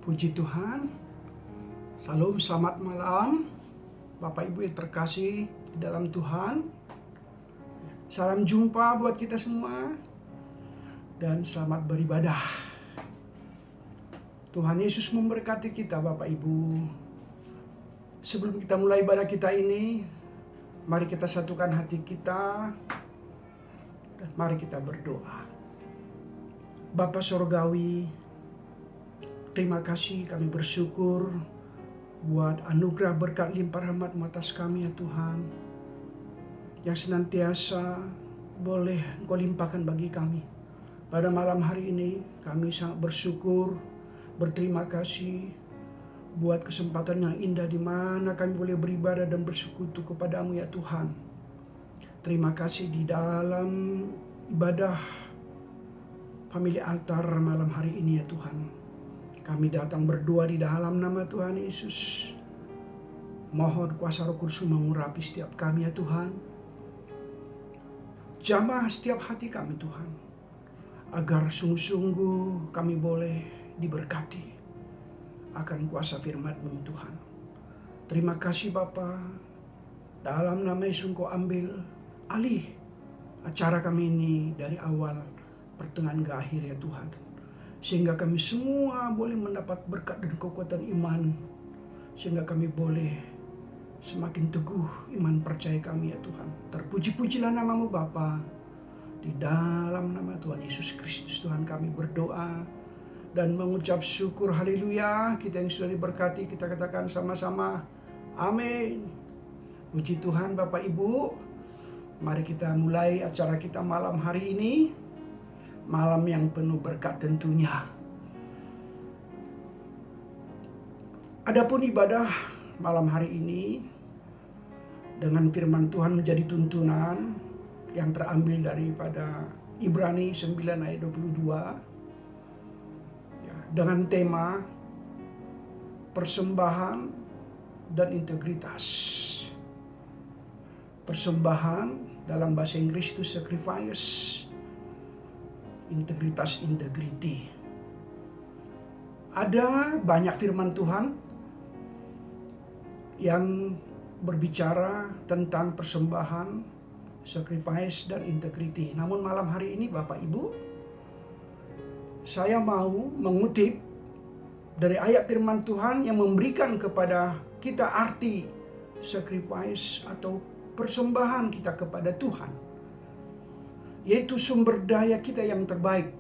Puji Tuhan, Salam, selamat malam Bapak Ibu yang terkasih di dalam Tuhan. Salam jumpa buat kita semua dan selamat beribadah. Tuhan Yesus memberkati kita Bapak Ibu. Sebelum kita mulai ibadah kita ini, mari kita satukan hati kita dan mari kita berdoa. Bapa Sorgawi, terima kasih, kami bersyukur buat anugerah berkat limpah rahmat atas kami ya Tuhan, yang senantiasa boleh Engkau limpahkan bagi kami. Pada malam hari ini kami sangat bersyukur, berterima kasih buat kesempatan yang indah di mana kami boleh beribadah dan bersekutu kepadamu ya Tuhan. Terima kasih di dalam ibadah family altar malam hari ini ya Tuhan. Kami datang berdoa di dalam nama Tuhan Yesus. Mohon kuasa Roh Kudus mengurapi setiap kami ya Tuhan. Jamah setiap hati kami Tuhan, agar sungguh-sungguh kami boleh diberkati akan kuasa firman-Mu Tuhan. Terima kasih Bapa. Dalam nama Yesus Engkau ambil alih acara kami ini dari awal pertengahan ke akhir ya Tuhan. Sehingga kami semua boleh mendapat berkat dan kekuatan iman. Sehingga kami boleh semakin teguh iman percaya kami ya Tuhan. Terpuji-pujilah nama-Mu Bapa. Di dalam nama Tuhan Yesus Kristus Tuhan kami berdoa dan mengucap syukur. Haleluya. Kita yang sudah diberkati, kita katakan sama-sama amin. Puji Tuhan Bapak Ibu. Mari kita mulai acara kita malam hari ini. Malam yang penuh berkat tentunya. Adapun ibadah malam hari ini dengan firman Tuhan menjadi tuntunan yang terambil daripada Ibrani 9 ayat 22 ya, dengan tema persembahan dan integritas. Persembahan dalam bahasa Inggris itu sacrifice, integritas, integrity. Ada banyak firman Tuhan yang berbicara tentang persembahan, sacrifice, dan integrity. Namun malam hari ini Bapak Ibu, saya mau mengutip dari ayat firman Tuhan yang memberikan kepada kita arti sacrifice atau persembahan kita kepada Tuhan. Yaitu sumber daya kita yang terbaik,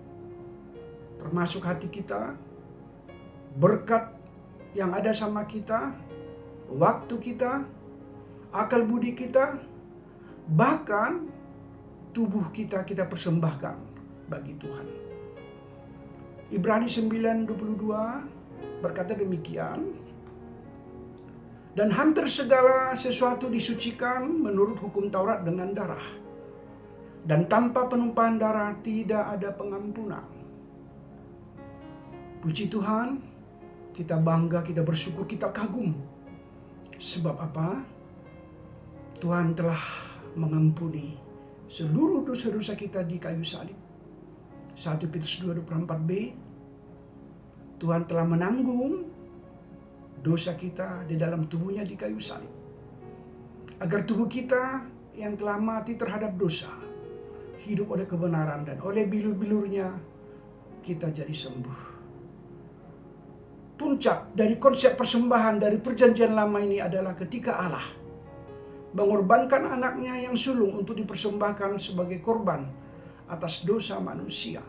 termasuk hati kita, berkat yang ada sama kita, waktu kita, akal budi kita, bahkan tubuh kita persembahkan bagi Tuhan. Ibrani 9:22 berkata demikian, dan hampir segala sesuatu disucikan menurut hukum Taurat dengan darah. Dan tanpa penumpahan darah tidak ada pengampunan. Puji Tuhan, kita bangga, kita bersyukur, kita kagum. Sebab apa? Tuhan telah mengampuni seluruh dosa-dosa kita di kayu salib. 1 Petrus 2:24b, Tuhan telah menanggung dosa kita di dalam tubuhnya di kayu salib. Agar tubuh kita yang telah mati terhadap dosa hidup oleh kebenaran, dan oleh bilur-bilurnya kita jadi sembuh. Puncak dari konsep persembahan dari perjanjian lama ini adalah ketika Allah mengorbankan anaknya yang sulung untuk dipersembahkan sebagai korban atas dosa manusia.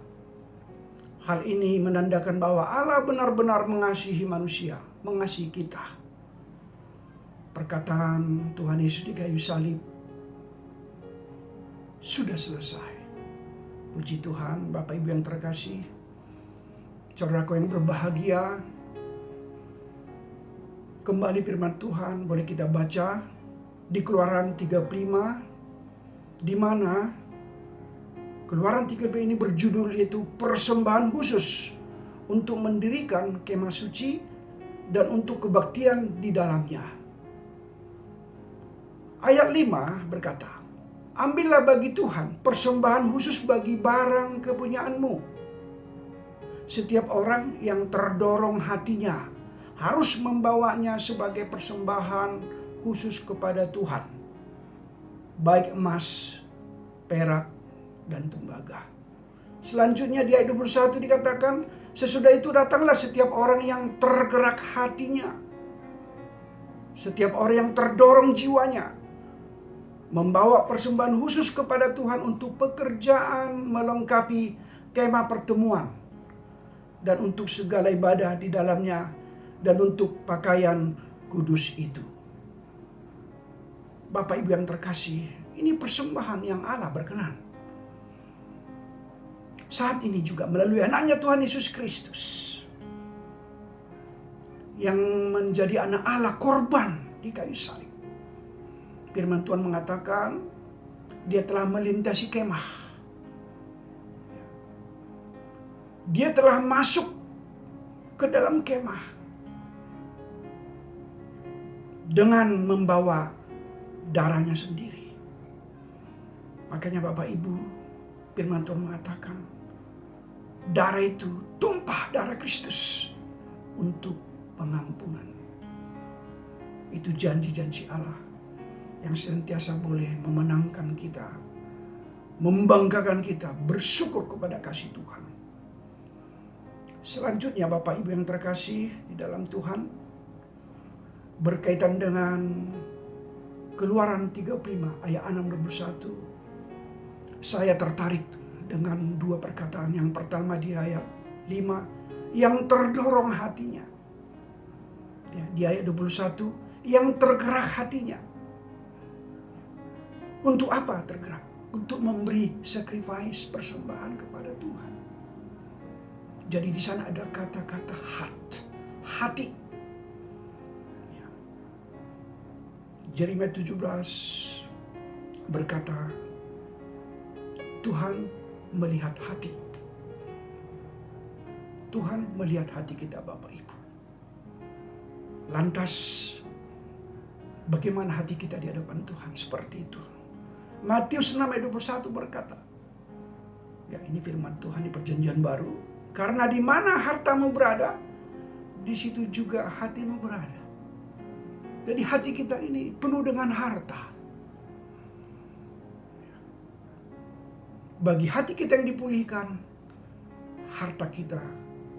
Hal ini menandakan bahwa Allah benar-benar mengasihi manusia, mengasihi kita. Perkataan Tuhan Yesus di kayu salib sudah selesai. Puji Tuhan, Bapak Ibu yang terkasih, saudaraku yang berbahagia. Kembali firman Tuhan boleh kita baca di Keluaran 35, di mana Keluaran 35 ini berjudul yaitu persembahan khusus untuk mendirikan kemah suci dan untuk kebaktian di dalamnya. Ayat 5 berkata, ambillah bagi Tuhan persembahan khusus bagi barang kepunyaanmu. Setiap orang yang terdorong hatinya harus membawanya sebagai persembahan khusus kepada Tuhan, baik emas, perak, dan tembaga. Selanjutnya di ayat 21 dikatakan, sesudah itu datanglah setiap orang yang tergerak hatinya, setiap orang yang terdorong jiwanya, membawa persembahan khusus kepada Tuhan untuk pekerjaan melengkapi kemah pertemuan, dan untuk segala ibadah di dalamnya, dan untuk pakaian kudus itu. Bapak Ibu yang terkasih, ini persembahan yang Allah berkenan. Saat ini juga melalui anaknya Tuhan Yesus Kristus, yang menjadi anak Allah korban di kayu salib. Firman Tuhan mengatakan, dia telah melintasi kemah. Dia telah masuk ke dalam kemah dengan membawa darahnya sendiri. Makanya Bapak Ibu, firman Tuhan mengatakan, darah itu tumpah, darah Kristus untuk pengampunan. Itu janji-janji Allah yang senantiasa boleh memenangkan kita, membanggakan kita, bersyukur kepada kasih Tuhan. Selanjutnya Bapak Ibu yang terkasih di dalam Tuhan, berkaitan dengan Keluaran 35 ayat 6-21, saya tertarik dengan dua perkataan. Yang pertama di ayat 5, yang terdorong hatinya. Ya, di ayat 21, yang tergerak hatinya. Untuk apa tergerak? Untuk memberi sacrifice, persembahan kepada Tuhan. Jadi di sana ada kata-kata hati. Ya. Yeremia 17 berkata, Tuhan melihat hati. Tuhan melihat hati kita Bapak Ibu. Lantas bagaimana hati kita di hadapan Tuhan? Seperti itu. Matius 6 ayat 21 berkata, ya ini firman Tuhan di perjanjian baru, karena di mana hartamu berada, di situ juga hatimu berada. Jadi hati kita ini penuh dengan harta. Bagi hati kita yang dipulihkan, harta kita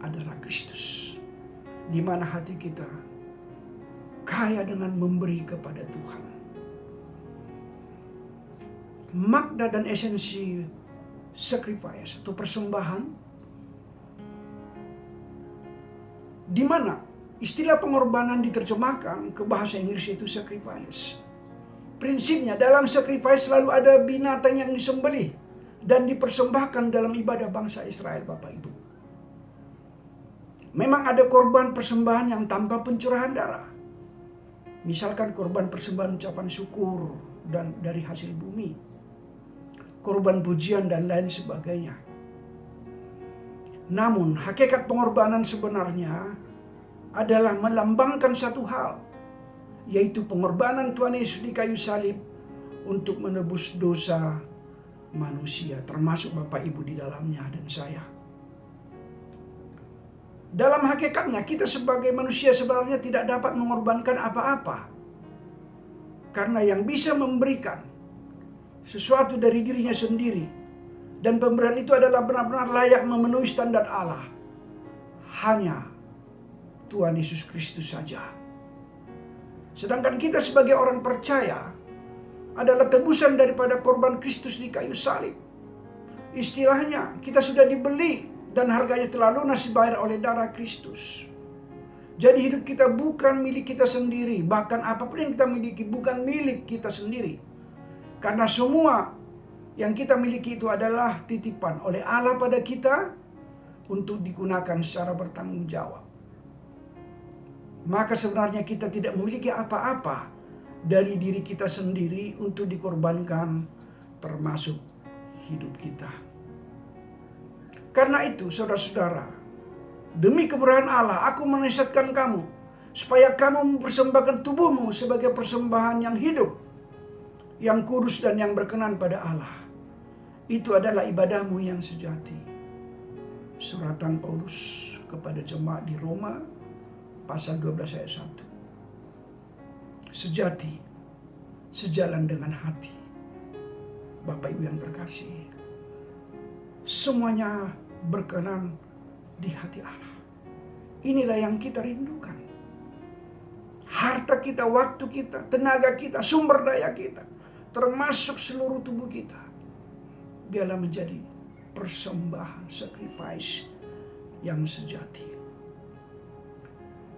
adalah Kristus. Di mana hati kita kaya dengan memberi kepada Tuhan. Makna dan esensi sacrifice atau persembahan, di mana istilah pengorbanan diterjemahkan ke bahasa Inggris itu sacrifice. Prinsipnya dalam sacrifice selalu ada binatang yang disembelih dan dipersembahkan dalam ibadah bangsa Israel Bapak Ibu. Memang ada korban persembahan yang tanpa pencurahan darah. Misalkan korban persembahan ucapan syukur dan dari hasil bumi, korban pujian dan lain sebagainya. Namun hakikat pengorbanan sebenarnya adalah melambangkan satu hal, yaitu pengorbanan Tuhan Yesus di kayu salib untuk menebus dosa manusia, termasuk Bapak Ibu di dalamnya dan saya. Dalam hakikatnya kita sebagai manusia sebenarnya tidak dapat mengorbankan apa-apa, karena yang bisa memberikan sesuatu dari dirinya sendiri, dan pemberian itu adalah benar-benar layak memenuhi standar Allah, hanya Tuhan Yesus Kristus saja. Sedangkan kita sebagai orang percaya adalah tebusan daripada korban Kristus di kayu salib. Istilahnya kita sudah dibeli dan harganya telah lunas dibayar oleh darah Kristus. Jadi hidup kita bukan milik kita sendiri, bahkan apapun yang kita miliki bukan milik kita sendiri. Karena semua yang kita miliki itu adalah titipan oleh Allah pada kita untuk digunakan secara bertanggung jawab. Maka sebenarnya kita tidak memiliki apa-apa dari diri kita sendiri untuk dikorbankan, termasuk hidup kita. Karena itu saudara-saudara, demi kemurahan Allah aku menasihatkan kamu supaya kamu mempersembahkan tubuhmu sebagai persembahan yang hidup, yang kudus dan yang berkenan pada Allah. Itu adalah ibadahmu yang sejati. Suratan Paulus kepada jemaat di Roma pasal 12 ayat 1. Sejati, sejalan dengan hati. Bapak Ibu yang terkasih, semuanya berkenan di hati Allah. Inilah yang kita rindukan. Harta kita, waktu kita, tenaga kita, sumber daya kita, termasuk seluruh tubuh kita, biarlah menjadi persembahan, sacrifice yang sejati.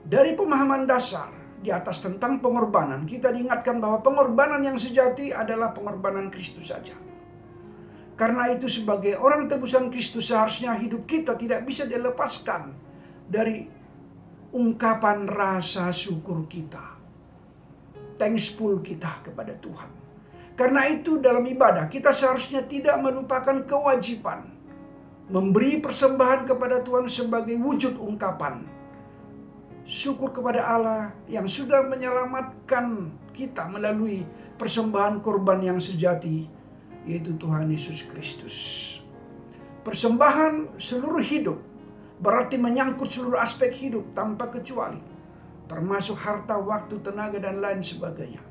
Dari pemahaman dasar di atas tentang pengorbanan, kita diingatkan bahwa pengorbanan yang sejati adalah pengorbanan Kristus saja. Karena itu sebagai orang tebusan Kristus seharusnya hidup kita tidak bisa dilepaskan dari ungkapan rasa syukur kita, thankful kita kepada Tuhan. Karena itu dalam ibadah kita seharusnya tidak melupakan kewajiban memberi persembahan kepada Tuhan sebagai wujud ungkapan syukur kepada Allah yang sudah menyelamatkan kita melalui persembahan korban yang sejati, yaitu Tuhan Yesus Kristus. Persembahan seluruh hidup berarti menyangkut seluruh aspek hidup tanpa kecuali, termasuk harta, waktu, tenaga, dan lain sebagainya.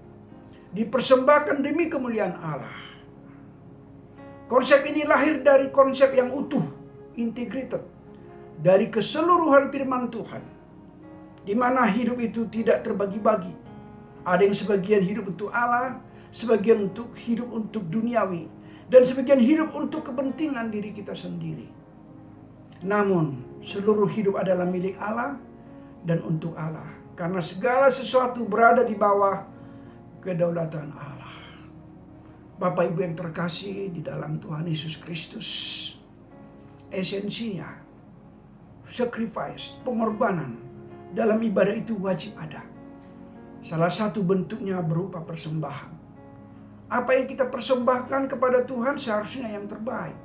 Dipersembahkan demi kemuliaan Allah. Konsep ini lahir dari konsep yang utuh, integrated, dari keseluruhan firman Tuhan, di mana hidup itu tidak terbagi-bagi. Ada yang sebagian hidup untuk Allah, sebagian untuk hidup untuk duniawi, dan sebagian hidup untuk kepentingan diri kita sendiri. Namun, seluruh hidup adalah milik Allah dan untuk Allah, karena segala sesuatu berada di bawah kedaulatan Allah. Bapak Ibu yang terkasih di dalam Tuhan Yesus Kristus, esensinya sacrifice, pengorbanan dalam ibadah itu wajib ada. Salah satu bentuknya berupa persembahan. Apa yang kita persembahkan kepada Tuhan seharusnya yang terbaik.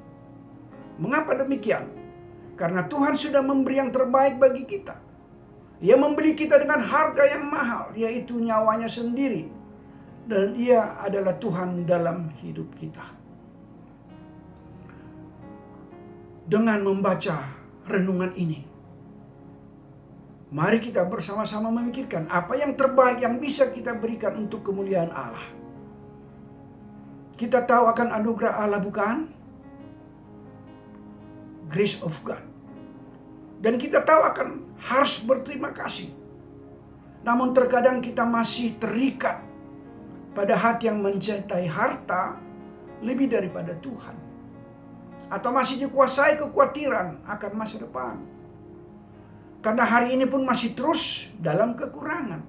Mengapa demikian? Karena Tuhan sudah memberi yang terbaik bagi kita. Ia membeli kita dengan harga yang mahal, yaitu nyawanya sendiri. Dan Ia adalah Tuhan dalam hidup kita. Dengan membaca renungan ini, mari kita bersama-sama memikirkan apa yang terbaik yang bisa kita berikan untuk kemuliaan Allah. Kita tahu akan anugerah Allah, bukan? Grace of God. Dan kita tahu akan harus berterima kasih. Namun terkadang kita masih terikat pada hati yang mencintai harta lebih daripada Tuhan. Atau masih dikuasai kekhawatiran akan masa depan. Karena hari ini pun masih terus dalam kekurangan.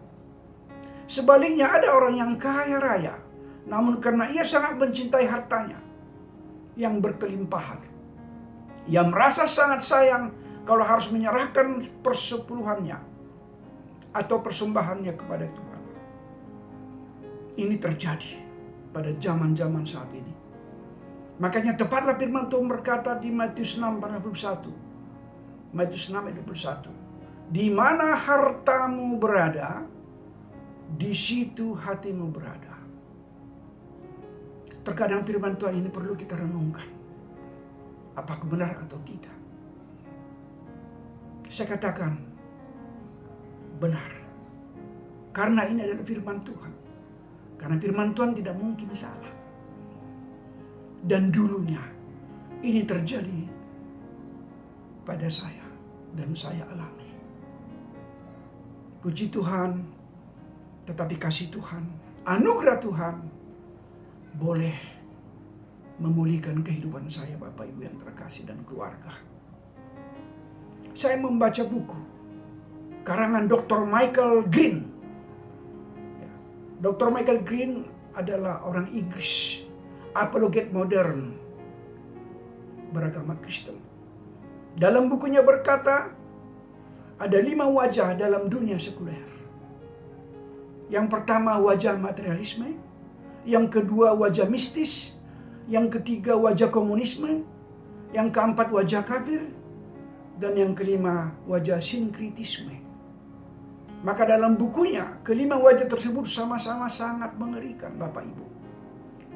Sebaliknya ada orang yang kaya raya, namun karena ia sangat mencintai hartanya yang berkelimpahan, ia merasa sangat sayang kalau harus menyerahkan persepuluhannya atau persembahannya kepada Tuhan. Ini terjadi pada zaman-zaman saat ini. Makanya tepatlah firman Tuhan berkata di Matius 6:41. Matius 6:21. Di mana hartamu berada, di situ hatimu berada. Terkadang firman Tuhan ini perlu kita renungkan. Apakah benar atau tidak? Saya katakan benar. Karena ini adalah firman Tuhan. Karena firman Tuhan tidak mungkin salah. Dan dulunya ini terjadi pada saya dan saya alami. Puji Tuhan, tetapi kasih Tuhan, anugerah Tuhan boleh memulihkan kehidupan saya, Bapak Ibu yang terkasih, dan keluarga. Saya membaca buku karangan Dr. Michael Green. Dr. Michael Green adalah orang Inggris, apologet modern beragama Kristen. Dalam bukunya berkata, ada 5 wajah dalam dunia sekuler. Yang pertama wajah materialisme, yang kedua wajah mistis, yang ketiga wajah komunisme, yang keempat wajah kafir, dan yang kelima wajah sinkritisme. Maka dalam bukunya, kelima wajah tersebut sama-sama sangat mengerikan, Bapak Ibu.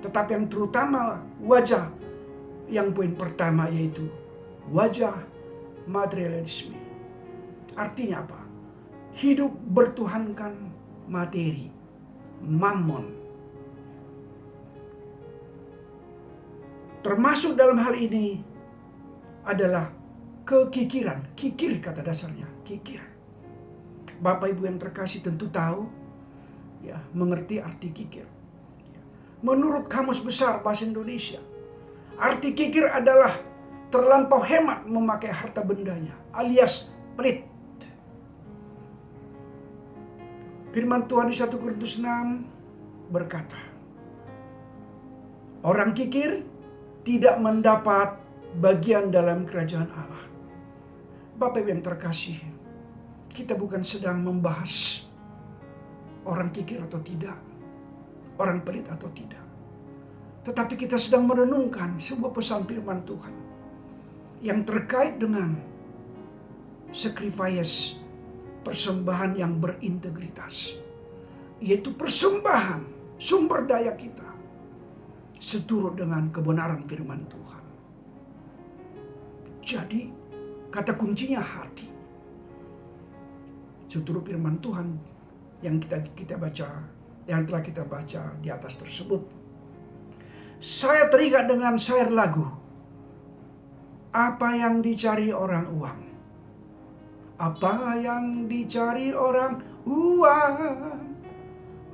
Tetapi yang terutama wajah yang poin pertama, yaitu wajah materialisme. Artinya apa? Hidup bertuhankan materi, mammon. Termasuk dalam hal ini adalah kekikiran. Kikir kata dasarnya, kikir. Bapak Ibu yang terkasih tentu tahu, ya, mengerti arti kikir. Menurut Kamus Besar Bahasa Indonesia, arti kikir adalah terlampau hemat memakai harta bendanya, alias pelit. Firman Tuhan di 1 Korintus 6 berkata, orang kikir tidak mendapat bagian dalam kerajaan Allah. Bapak Ibu yang terkasih, kita bukan sedang membahas orang kikir atau tidak, orang pelit atau tidak. Tetapi kita sedang merenungkan sebuah pesan firman Tuhan yang terkait dengan sacrifice, persembahan yang berintegritas, yaitu persembahan sumber daya kita seturut dengan kebenaran firman Tuhan. Jadi kata kuncinya hati. Seturut firman Tuhan yang kita baca, yang telah kita baca di atas tersebut. Saya teringat dengan syair lagu, apa yang dicari orang uang. Apa yang dicari orang uang.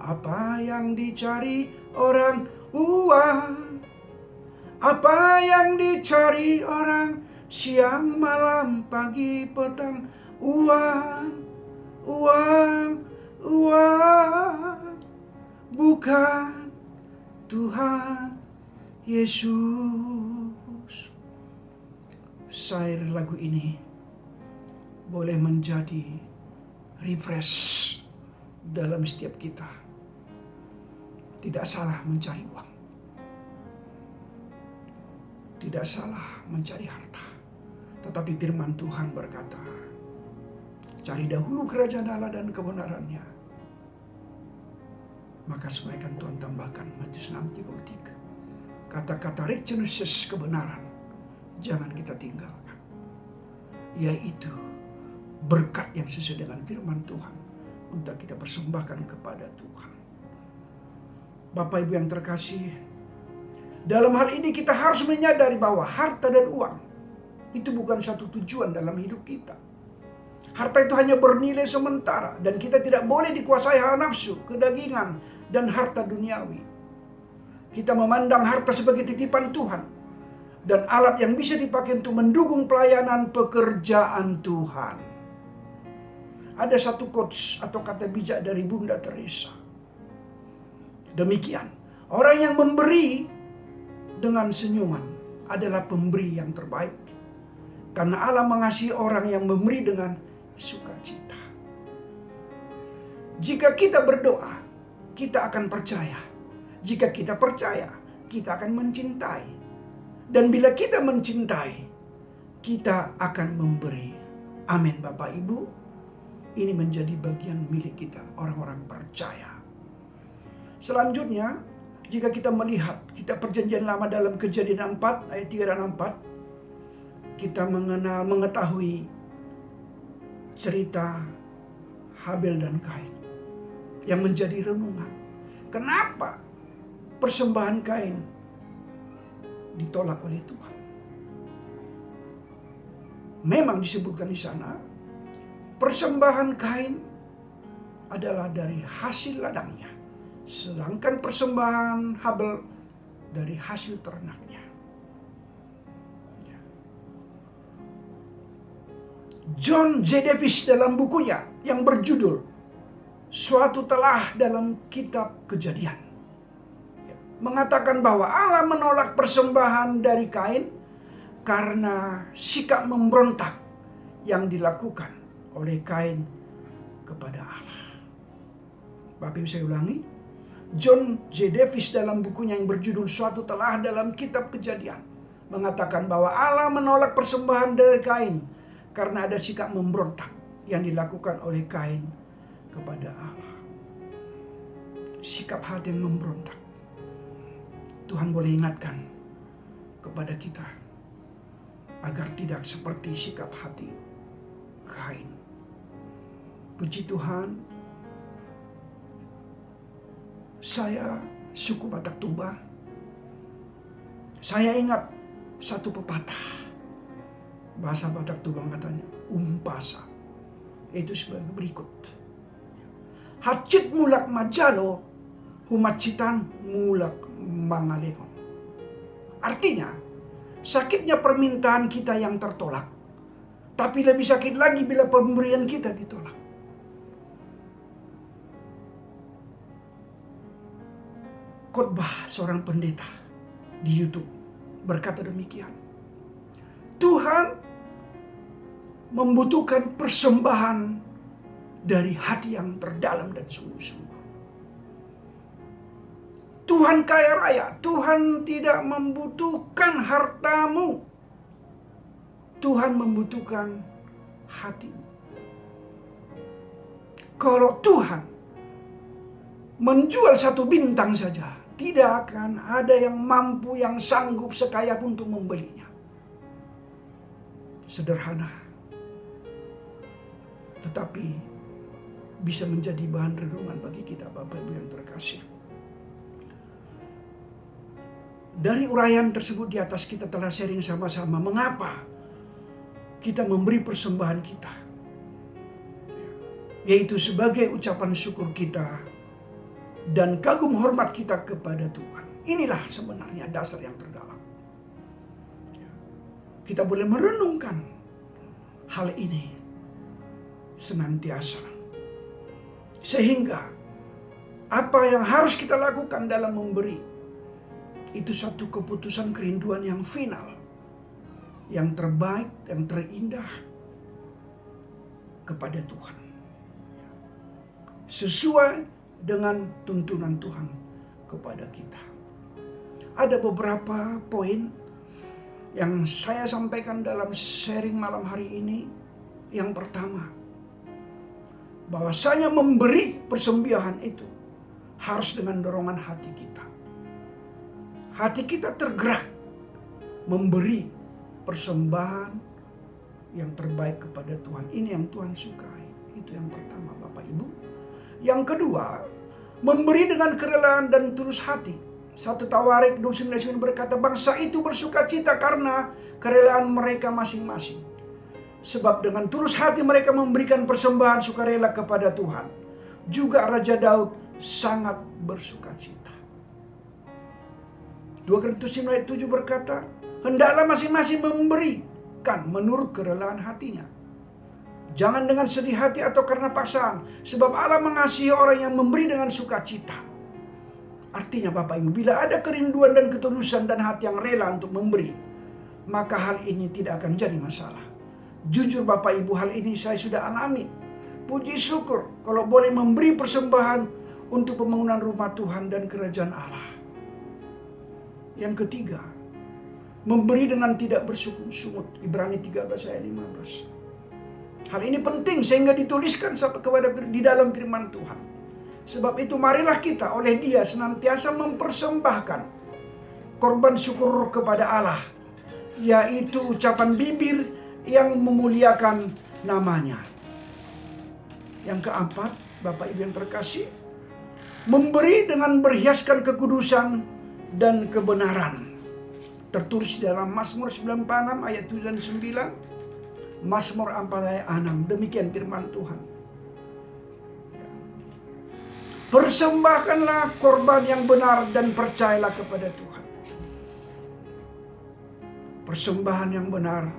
Apa yang dicari orang uang. Apa yang dicari orang siang, malam, pagi, petang. Uang, uang, uang. Bukan Tuhan Yesus. Syair lagu ini boleh menjadi refresh dalam setiap kita. Tidak salah mencari uang. Tidak salah mencari harta. Tetapi firman Tuhan berkata, cari dahulu kerajaan Allah dan kebenarannya, maka semua akan Tuhan tambahkan. Matius 6:33. Kata-kata righteousness, kebenaran, jangan kita tinggalkan. Yaitu berkat yang sesuai dengan firman Tuhan untuk kita persembahkan kepada Tuhan. Bapak Ibu yang terkasih, dalam hal ini kita harus menyadari bahwa harta dan uang itu bukan satu tujuan dalam hidup kita. Harta itu hanya bernilai sementara dan kita tidak boleh dikuasai hawa nafsu, kedagingan, dan harta duniawi. Kita memandang harta sebagai titipan Tuhan dan alat yang bisa dipakai untuk mendukung pelayanan pekerjaan Tuhan. Ada satu quotes atau kata bijak dari Bunda Teresa. Demikian, orang yang memberi dengan senyuman adalah pemberi yang terbaik. Karena Allah mengasihi orang yang memberi dengan sukacita. Jika kita berdoa, kita akan percaya. Jika kita percaya, kita akan mencintai. Dan bila kita mencintai, kita akan memberi. Amin Bapak Ibu. Ini menjadi bagian milik kita, orang-orang percaya. Selanjutnya, jika kita melihat kitab Perjanjian Lama dalam Kejadian 4 ayat 3 dan 4, kita mengetahui cerita Habel dan Kain yang menjadi renungan. Kenapa persembahan Kain ditolak oleh Tuhan? Memang disebutkan di sana, persembahan Kain adalah dari hasil ladangnya, sedangkan persembahan Habel dari hasil ternaknya. John J. Davis dalam bukunya yang berjudul Suatu Telah dalam Kitab Kejadian mengatakan bahwa Allah menolak persembahan dari Kain karena sikap memberontak yang dilakukan oleh Kain kepada Allah. Bapak Ibu, saya ulangi. John J. Davis dalam bukunya yang berjudul Suatu Telah dalam Kitab Kejadian mengatakan bahwa Allah menolak persembahan dari Kain karena ada sikap memberontak yang dilakukan oleh Kain kepada Allah. Sikap hati yang memberontak. Tuhan boleh ingatkan kepada kita agar tidak seperti sikap hati Kain. Puji Tuhan, saya suku Batak Toba. Saya ingat satu pepatah. Bahasa Batak Toba katanya, umpasa. Itu sebagai berikut. Hacit mulak majalo, humacitan mulak mangaleho. Artinya, sakitnya permintaan kita yang tertolak, tapi lebih sakit lagi bila pemberian kita ditolak. Khotbah seorang pendeta di YouTube berkata demikian. Tuhan membutuhkan persembahan dari hati yang terdalam dan sungguh-sungguh. Tuhan kaya raya, Tuhan tidak membutuhkan hartamu. Tuhan membutuhkan hatimu. Kalau Tuhan menjual satu bintang saja, tidak akan ada yang mampu, yang sanggup sekaya untuk membelinya. Sederhana, tetapi bisa menjadi bahan renungan bagi kita, Bapak Ibu yang terkasih. Dari uraian tersebut di atas kita telah sharing sama-sama mengapa kita memberi persembahan kita. Yaitu sebagai ucapan syukur kita dan kagum hormat kita kepada Tuhan. Inilah sebenarnya dasar yang terdalam. Kita boleh merenungkan hal ini senantiasa. Sehingga apa yang harus kita lakukan dalam memberi itu satu keputusan kerinduan yang final, yang terbaik, yang terindah kepada Tuhan. Sesuai dengan tuntunan Tuhan kepada kita. Ada beberapa poin yang saya sampaikan dalam sharing malam hari ini. Yang pertama, bahwasanya memberi persembahan itu harus dengan dorongan hati kita. Hati kita tergerak memberi persembahan yang terbaik kepada Tuhan. Ini yang Tuhan sukai. Itu yang pertama, Bapak Ibu. Yang kedua, memberi dengan kerelaan dan tulus hati. 1 Tawarik 29 berkata, bangsa itu bersuka cita karena kerelaan mereka masing-masing. Sebab dengan tulus hati mereka memberikan persembahan sukarela kepada Tuhan. Juga Raja Daud sangat bersuka cita. 2 Korintus 9 ayat 7 berkata, hendaklah masing-masing memberikan menurut kerelaan hatinya. Jangan dengan sedih hati atau karena paksaan, sebab Allah mengasihi orang yang memberi dengan sukacita. Artinya Bapak Ibu, bila ada kerinduan dan ketulusan dan hati yang rela untuk memberi, maka hal ini tidak akan jadi masalah. Jujur Bapak Ibu, hal ini saya sudah alami. Puji syukur kalau boleh memberi persembahan untuk pembangunan rumah Tuhan dan kerajaan Allah. Yang ketiga, memberi dengan tidak bersungut-sungut. Ibrani 13 ayat 15. Hal ini penting sehingga dituliskan kepada di dalam firman Tuhan. Sebab itu marilah kita oleh Dia senantiasa mempersembahkan korban syukur kepada Allah, yaitu ucapan bibir yang memuliakan namanya. Yang keempat, Bapak Ibu yang terkasih, memberi dengan berhiaskan kekudusan dan kebenaran. Tertulis dalam Mazmur 96 ayat 7 dan 9, Mazmur 4 ayat 6. Demikian firman Tuhan. Persembahkanlah korban yang benar dan percayalah kepada Tuhan. Persembahan yang benar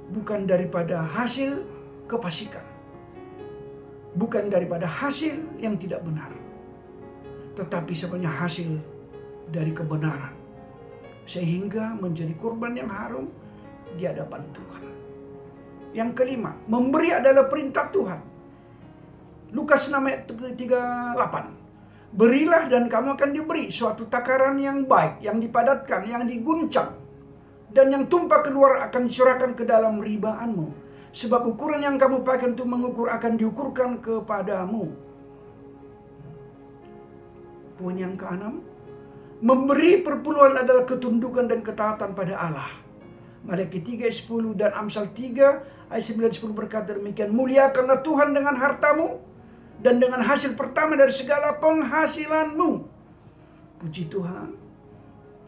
bukan daripada hasil kefasikan, bukan daripada hasil yang tidak benar, tetapi sebenarnya hasil dari kebenaran, sehingga menjadi korban yang harum di hadapan Tuhan. Yang kelima, memberi adalah perintah Tuhan. Lukas 6 ayat 38. Berilah dan kamu akan diberi suatu takaran yang baik, yang dipadatkan, yang diguncang, dan yang tumpah keluar akan dicurahkan ke dalam ribaanmu. Sebab ukuran yang kamu pakai untuk mengukur akan diukurkan kepadamu. Poin yang keenam, memberi perpuluhan adalah ketundukan dan ketaatan pada Allah. Malaikat 3 ayat 10 dan Amsal 3 ayat 9 10 berkata demikian, muliakanlah Tuhan dengan hartamu dan dengan hasil pertama dari segala penghasilanmu. Puji Tuhan,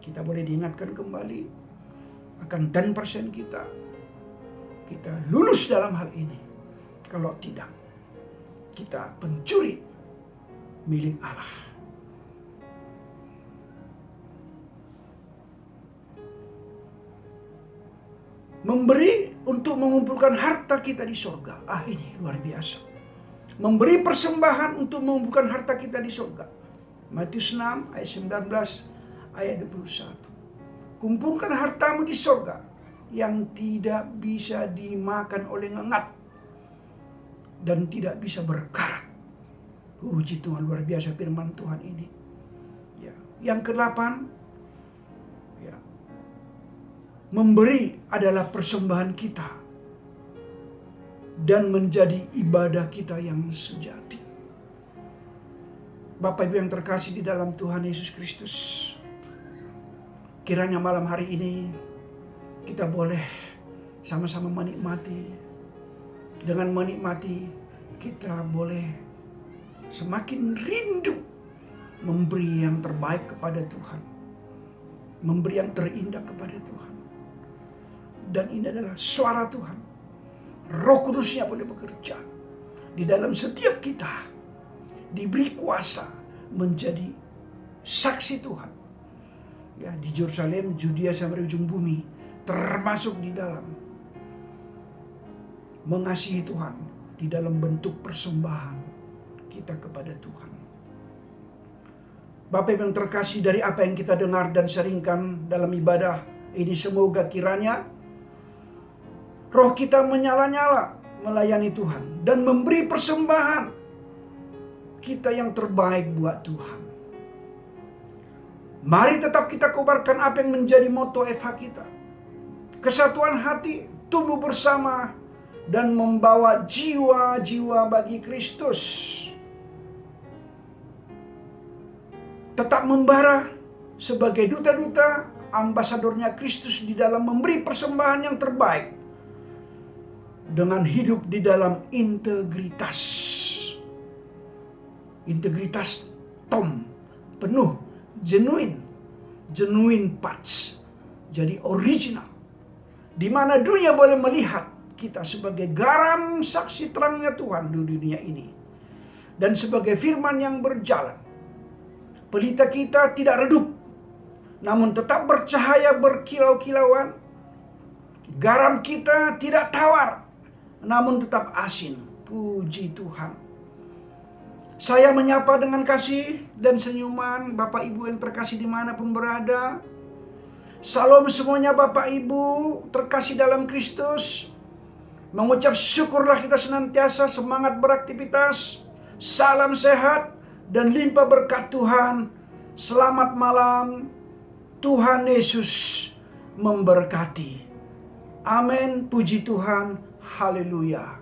kita boleh diingatkan kembali akan 10% kita. Kita lulus dalam hal ini. Kalau tidak, kita pencuri milik Allah. Memberi untuk mengumpulkan harta kita di surga. Ini luar biasa. Memberi persembahan untuk mengumpulkan harta kita di surga. Matius 6 ayat 19 ayat 21. Kumpulkan hartamu di surga yang tidak bisa dimakan oleh ngengat dan tidak bisa berkarat. Puji Tuhan, luar biasa firman Tuhan ini. Ya. Yang ke-8, ya, memberi adalah persembahan kita dan menjadi ibadah kita yang sejati. Bapak Ibu yang terkasih di dalam Tuhan Yesus Kristus, kiranya malam hari ini kita boleh sama-sama menikmati. Dengan menikmati, kita boleh semakin rindu memberi yang terbaik kepada Tuhan, memberi yang terindah kepada Tuhan. Dan ini adalah suara Tuhan. Roh Kudusnya boleh bekerja di dalam setiap kita, diberi kuasa menjadi saksi Tuhan. Ya, di Yerusalem, Judea sampai ujung bumi, termasuk di dalam mengasihi Tuhan di dalam bentuk persembahan kita kepada Tuhan. Bapak yang terkasih, dari apa yang kita dengar dan sharingkan dalam ibadah ini, semoga kiranya roh kita menyala-nyala melayani Tuhan dan memberi persembahan kita yang terbaik buat Tuhan. Mari tetap kita kobarkan apa yang menjadi moto FH kita. Kesatuan hati, tumbuh bersama, dan membawa jiwa-jiwa bagi Kristus. Tetap membara sebagai duta-duta, ambasadornya Kristus di dalam memberi persembahan yang terbaik. Dengan hidup di dalam integritas. Integritas tom, penuh, genuine parts. Jadi original. Di mana dunia boleh melihat kita sebagai garam saksi terangnya Tuhan di dunia ini. Dan sebagai firman yang berjalan. Pelita kita tidak redup, namun tetap bercahaya berkilau-kilauan. Garam kita tidak tawar, namun tetap asin. Puji Tuhan. Saya menyapa dengan kasih dan senyuman Bapak Ibu yang terkasih dimanapun berada. Salam semuanya Bapak Ibu terkasih dalam Kristus. Mengucap syukurlah kita senantiasa semangat beraktivitas. Salam sehat dan limpah berkat Tuhan. Selamat malam. Tuhan Yesus memberkati. Amin. Puji Tuhan. Haleluya.